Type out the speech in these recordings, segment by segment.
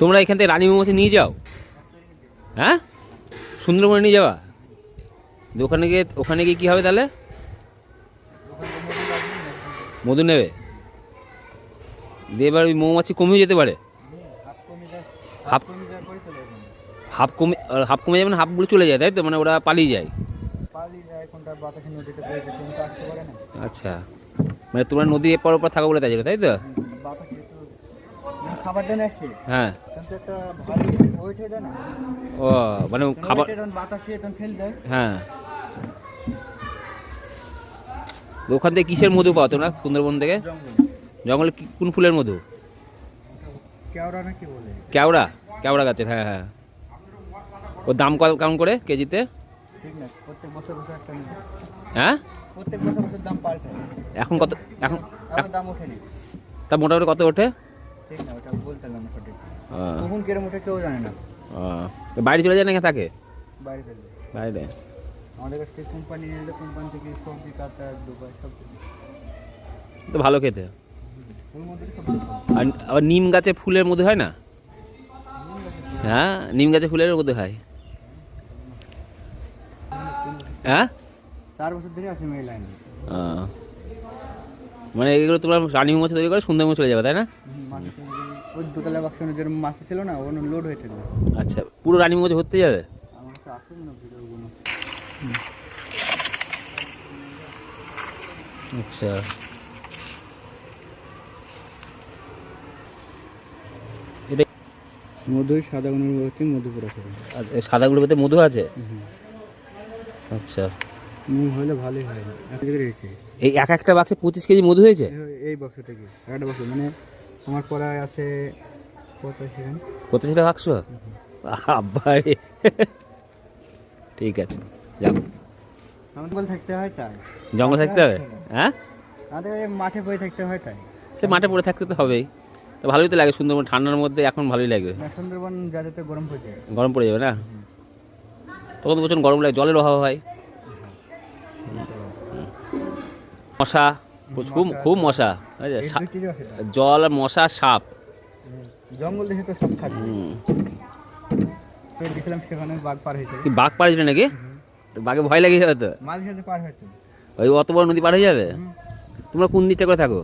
তোমরা এখান থেকে রানী মৌমাছি নিয়ে যাও? হ্যাঁ, সুন্দরবনে নিয়ে যাওয়া? ওখানে গিয়ে কী হবে তাহলে? মধু নেবে দিয়ে এবার ওই মৌমাছি কমিয়ে যেতে পারে। হাফ কমে যাবে না, হাফগুলো চলে যায় তাই তো, মানে ওরা পালিয়ে যায়। আচ্ছা, মানে তোমরা নদী এপার ওপার থাকা বলে তাই তাই তো? হ্যাঁ। ও মানে খাবার হ্যাঁ। ওখান থেকে কিসের মধু পাও তোমরা সুন্দরবন থেকে? জঙ্গলে কোন ফুলের মধু? কেওড়া, কেওড়া গাছের। হ্যাঁ হ্যাঁ। ওর দাম কেমন করে কেজিতে? হ্যাঁ, এখন কত? এখন তা মোটামুটি কত ওঠে? বাইরে চলে যায় না, থাকে বাইরে। আমাদের কাছ থেকে কোম্পানি নিলে কোম্পানি থেকে সবজি কাটা দুবাই সব তো ভালো খেতে। আর আবার নিম গাছে ফুলের মধ্যে হয় না? হ্যাঁ, নিম গাছে ফুলের মধ্যে হয়। হ্যাঁ, 4 বছর ধরে আছে মেয়ে লাইনে। মানে এগুলো তোমরা রানী মৌমাছি তৈরি করে সুন্দরবন চলে যাবে তাই না? ওই দোতলা বাক্সের যে মাছ ছিল না, ওগুলো লোড হয়ে থাকবে। আচ্ছা, পুরো রানী মৌমাছি হতে যাবে? আমার কাছে আসুন না ভিডিওগুলো। আচ্ছা, এটা মধুই সাদা অনুভূতি মধুপুরা করে। আচ্ছা, সাদাগুলোর ভিতরে মধু আছে? আচ্ছা, হলে ভালোই হয়। এই একটা বাক্সে 25 কেজি মধু হয়েছে? এই বাক্স থেকে একটা বাক্স, মানে আমার পড়ায় আছে 85টা বাক্স। আব্বারে, ঠিক আছে যাও। জঙ্গল থাকতে হয় তাই। জঙ্গল থাকতে হবে? হ্যাঁ, আমাদের মাঠে পড়ে থাকতে হয় তাই। সে মাঠে পড়ে থাকতে তো হবেই। তো ভালোই তো লাগে সুন্দরবন, ঠান্ডার মধ্যে এখন ভালোই লাগবে। সুন্দরবন যাতে গরম পড়ে যায়, গরম পড়ে যাবে না? তখন তো প্রচুর গরম লাগে, জলের অভাব হয়। মশা, খুব মশা, জল আর মশা, সাপ। জঙ্গল দেখে তো সব থাকে। দেখলাম সেখানে বাঘ পার হয়েছে। কি বাঘ পার হয়েছিল নাকি? বাঘে ভয় লাগে যাবে তো, মাঝে সাথে পার হয়েছে। ওই অত বড় নদী পার হয়ে যাবে? তোমরা কোন দিকটা করে থাকো?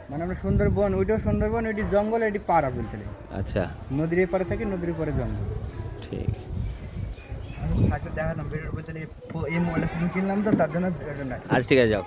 মানে আমরা সুন্দরবন, ওইটাও সুন্দরবন, ওইটি জঙ্গল, এটি পাড়া বলতে। আচ্ছা, নদীর এপারে থাকি, নদীর পরে জঙ্গল। ঠিক দেখালাম ভিডিওর বলতে এই মোবাইলটা কিনলাম তো, তার জন্য। আচ্ছা, ঠিক আছে যাও।